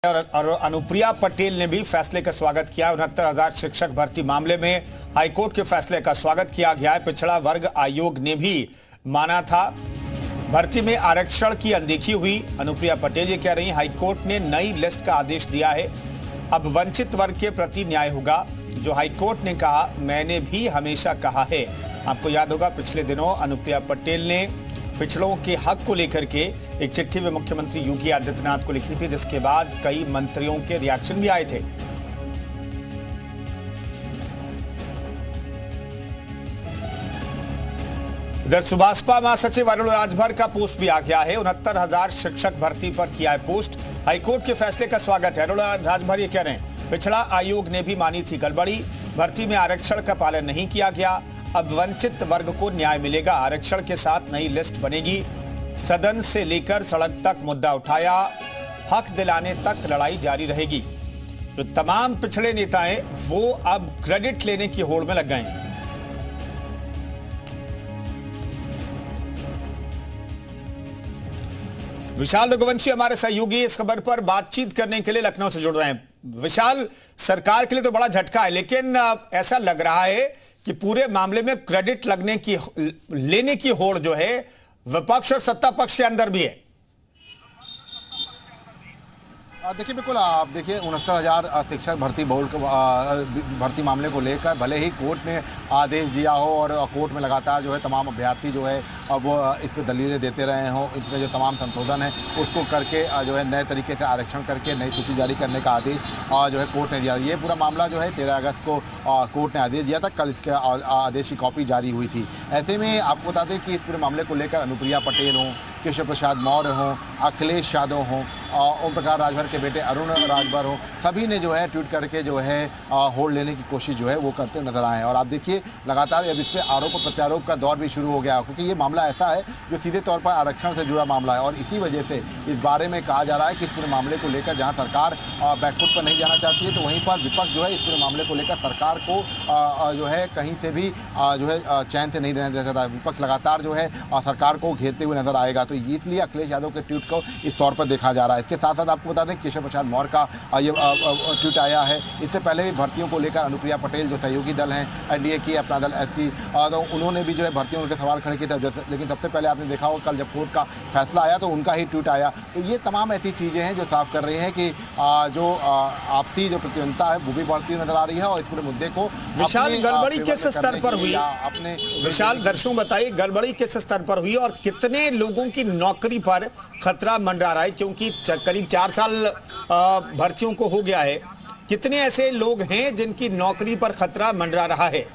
और अनुप्रिया पटेल ने भी फैसले का स्वागत किया। 69,000 शिक्षक भर्ती मामले में हाईकोर्ट के फैसले का स्वागत किया गया है। पिछड़ा वर्ग आयोग ने भी माना था भर्ती में आरक्षण की अनदेखी हुई। अनुप्रिया पटेल ये कह रही, हाईकोर्ट ने नई लिस्ट का आदेश दिया है, अब वंचित वर्ग के प्रति न्याय होगा। जो हाईकोर्ट ने कहा, मैंने भी हमेशा कहा है। आपको याद होगा पिछले दिनों अनुप्रिया पटेल ने पिछड़ों के हक को लेकर के एक चिट्ठी में मुख्यमंत्री योगी आदित्यनाथ को लिखी थी, जिसके बाद कई मंत्रियों के रिएक्शन भी आए थे। इधर सुभाषपा महासचिव अरुण राजभर का पोस्ट भी आ गया है। 69,000 शिक्षक भर्ती पर किया है पोस्ट। हाईकोर्ट के फैसले का स्वागत है। अरुण राजभर ये कह रहे हैं, पिछड़ा आयोग ने भी मानी थी गड़बड़ी, भर्ती में आरक्षण का पालन नहीं किया गया, अब वंचित वर्ग को न्याय मिलेगा। आरक्षण के साथ नई लिस्ट बनेगी। सदन से लेकर सड़क तक मुद्दा उठाया, हक दिलाने तक लड़ाई जारी रहेगी। जो तमाम पिछड़े नेता हैं वो अब क्रेडिट लेने की होड़ में लग गए हैं। विशाल रघुवंशी हमारे सहयोगी इस खबर पर बातचीत करने के लिए लखनऊ से जुड़ रहे हैं। विशाल, सरकार के लिए तो बड़ा झटका है, लेकिन ऐसा लग रहा है कि पूरे मामले में क्रेडिट लेने की होड़ जो है विपक्ष और सत्ता पक्ष के अंदर भी है। देखिए, बिल्कुल आप देखिए 69,000 शिक्षक भर्ती मामले को लेकर भले ही कोर्ट ने आदेश दिया हो और कोर्ट में लगातार जो है तमाम अभ्यर्थी जो है वो इस पर दलीलें देते रहे हों, इसमें जो तमाम संशोधन है उसको करके जो है नए तरीके से आरक्षण करके नई सूची जारी करने का आदेश जो है कोर्ट ने दिया। ये पूरा मामला जो है 13 अगस्त को कोर्ट ने आदेश दिया था, कल इसके आदेश की कॉपी जारी हुई थी। ऐसे में आपको बता दें कि इस पूरे मामले को लेकर अनुप्रिया पटेल हों, केशव प्रसाद मौर्य हों, अखिलेश यादव हों, ओम प्रकाश राजभर के बेटे अरुण राजभर हों, सभी ने जो है ट्वीट करके जो है होल्ड लेने की कोशिश जो है वो करते नजर आए हैं। और आप देखिए लगातार अब इस पर आरोप और प्रत्यारोप का दौर भी शुरू हो गया, क्योंकि ये मामला ऐसा है जो सीधे तौर पर आरक्षण से जुड़ा मामला है। और इसी वजह से इस बारे में कहा जा रहा है कि इस पूरे मामले को लेकर जहाँ सरकार बैकफुट पर नहीं जाना चाहती है, तो वहीं पर विपक्ष जो है इस पूरे मामले को लेकर सरकार को जो है कहीं से भी जो है चैन से नहीं रहने देना चाहता है। विपक्ष लगातार जो है सरकार को घेरते हुए नजर आएगा, तो इसलिए अखिलेश यादव के ट्वीट को इस तौर पर देखा जा रहा है। इसके साथ साथ आपको बता दें केशव प्रसाद मौर्य का ये ट्वीट आया है। इससे पहले भी भर्तियों को लेकर अनुप्रिया पटेल जो सहयोगी दल हैं एनडीए की, अपना दल एसपी, तो उन्होंने भी जो है भर्तियों के सवाल खड़े किए थे। लेकिन सबसे पहले आपने देखा होगा कल जब कोर्ट का फैसला आया तो उनका ही ट्वीट आया। तो ये तमाम ऐसी चीज़ें हैं जो साफ कर रही हैं कि जो आपसी जो प्रतिद्वंदता है वो भी बढ़ती नजर आ रही है। और इस पूरे मुद्दे को विशाल गड़बड़ी किस स्तर पर हुई, अपने विशाल दर्शकों बताइए, गड़बड़ी किस स्तर पर हुई और कितने लोगों की नौकरी पर खतरा मंडरा रहा है? क्योंकि करीब 4 साल भर्तियों को हो गया है, कितने ऐसे लोग हैं जिनकी नौकरी पर खतरा मंडरा रहा है?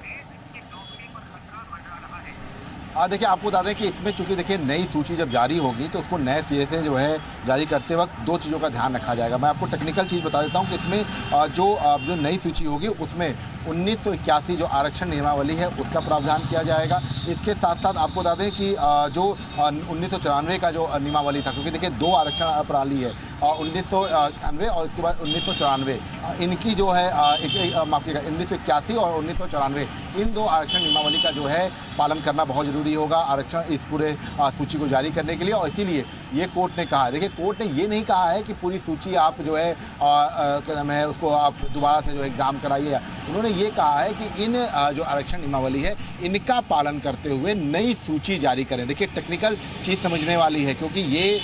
देखिए, आपको बता दें कि इसमें चूंकि देखिए नई सूची जब जारी होगी तो उसको नए सिरे से जो है जारी करते वक्त 2 चीज़ों का ध्यान रखा जाएगा। मैं आपको टेक्निकल चीज़ बता देता हूं कि इसमें जो नई सूची होगी उसमें 1981 जो आरक्षण नियमावली है उसका प्रावधान किया जाएगा। इसके साथ साथ आपको बता दें कि जो 1994 का जो नियमावली था, क्योंकि देखिए 2 आरक्षण प्रणाली है, 1991 और इसके बाद 1994, इनकी जो है माफ़ कीजिएगा 1981 और 1994, इन 2 आरक्षण नियमावली का जो है पालन करना बहुत ज़रूरी होगा आरक्षण इस पूरे सूची को जारी करने के लिए। और इसीलिए ये कोर्ट ने कहा है, देखिए कोर्ट ने ये नहीं कहा है कि पूरी सूची आप जो है क्या नाम है उसको आप दोबारा से जो एग्ज़ाम कराइए। उन्होंने ये कहा है कि इन जो आरक्षण नियमावली है इनका पालन करते हुए नई सूची जारी करें। देखिए टेक्निकल चीज़ समझने वाली है, क्योंकि ये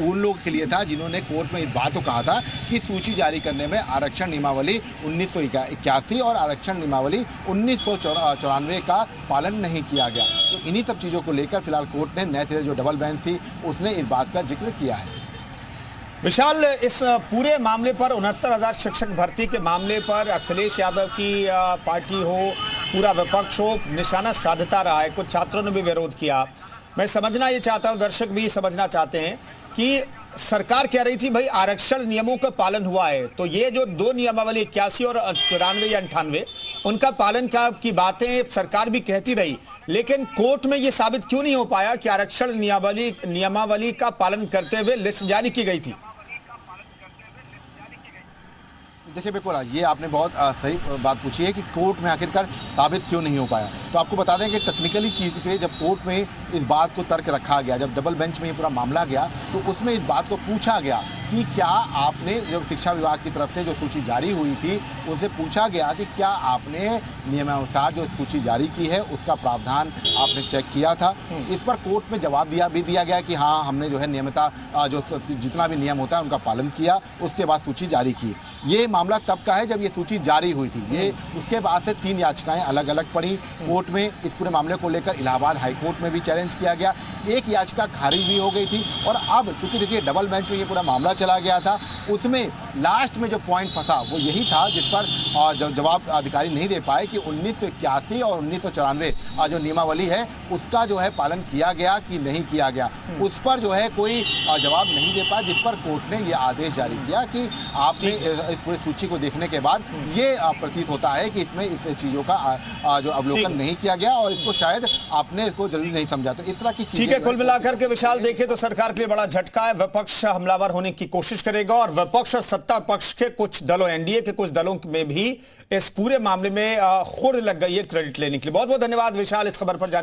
उन लोगों के लिए था जिन्होंने कोर्ट में इस बात को कहा था कि सूची जारी करने में आरक्षण नियमावली 1981 और आरक्षण नियमावली 1994 का पालन नहीं किया गया। तो इन्हीं सब चीज़ों को लेकर फिलहाल कोर्ट ने नए सिरे जो डबल बेंच थी उसने इस बात का जिक्र किया है। विशाल, इस पूरे मामले पर 69,000 शिक्षक भर्ती के मामले पर अखिलेश यादव की पार्टी हो, पूरा विपक्ष हो, निशाना साधता रहा है। कुछ छात्रों ने भी विरोध किया। मैं समझना ये चाहता हूं, दर्शक भी समझना चाहते हैं कि सरकार कह रही थी भाई आरक्षण नियमों का पालन हुआ है, तो ये जो 2 नियमावली 81 और 94 या 98 उनका पालन की बातें सरकार भी कहती रही, लेकिन कोर्ट में ये साबित क्यों नहीं हो पाया कि आरक्षण नियमावली का पालन करते हुए लिस्ट जारी की गई थी? देखिए बिल्कुल ये आपने बहुत सही बात पूछी है कि कोर्ट में आखिरकार साबित क्यों नहीं हो पाया। तो आपको बता दें कि टेक्निकली चीज़ पे जब कोर्ट में इस बात को तर्क रखा गया, जब डबल बेंच में ये पूरा मामला गया तो उसमें इस बात को पूछा गया कि क्या आपने जो शिक्षा विभाग की तरफ से जो सूची जारी हुई थी उनसे पूछा गया कि क्या आपने नियमानुसार जो सूची जारी की है उसका प्रावधान आपने चेक किया था। इस पर कोर्ट में जवाब दिया गया कि हाँ, हमने जो है नियमितता जो जितना भी नियम होता है उनका पालन किया, उसके बाद सूची जारी की। ये मामला तब का है जब ये सूची जारी हुई थी। ये उसके बाद से 3 याचिकाएं अलग अलग पड़ी कोर्ट में। इस पूरे मामले को लेकर इलाहाबाद हाईकोर्ट में भी चैलेंज किया गया, एक याचिका खारिज भी हो गई थी। और अब चूंकि देखिए डबल बेंच में ये पूरा मामला चला गया था, उसमें लास्ट में जो पॉइंट फंसा वो यही था जिस पर जवाब अधिकारी नहीं दे पाए कि 1981 और 1994 जो नियमावली है उसका जो है पालन किया गया कि नहीं किया गया, उस पर जो है कोई जवाब नहीं दे पाया, जिस पर कोर्ट ने ये आदेश जारी किया कि आपने इस पूरी सूची को देखने के बाद ये प्रतीत होता है कि इसमें इस चीजों का जो अवलोकन नहीं किया गया और इसको शायद आपने इसको जरूरी नहीं समझा। तो इस तरह की चीजें ठीक है, कुल मिलाकर के विशाल देखें तो सरकार के लिए बड़ा झटका है। विपक्ष हमलावर होने की कोशिश करेगा और विपक्ष और सत्ता पक्ष के कुछ दलों, एनडीए के कुछ दलों में भी इस पूरे मामले में होड़ लग गई है क्रेडिट लेने के लिए। बहुत बहुत धन्यवाद विशाल इस खबर पर जानकारी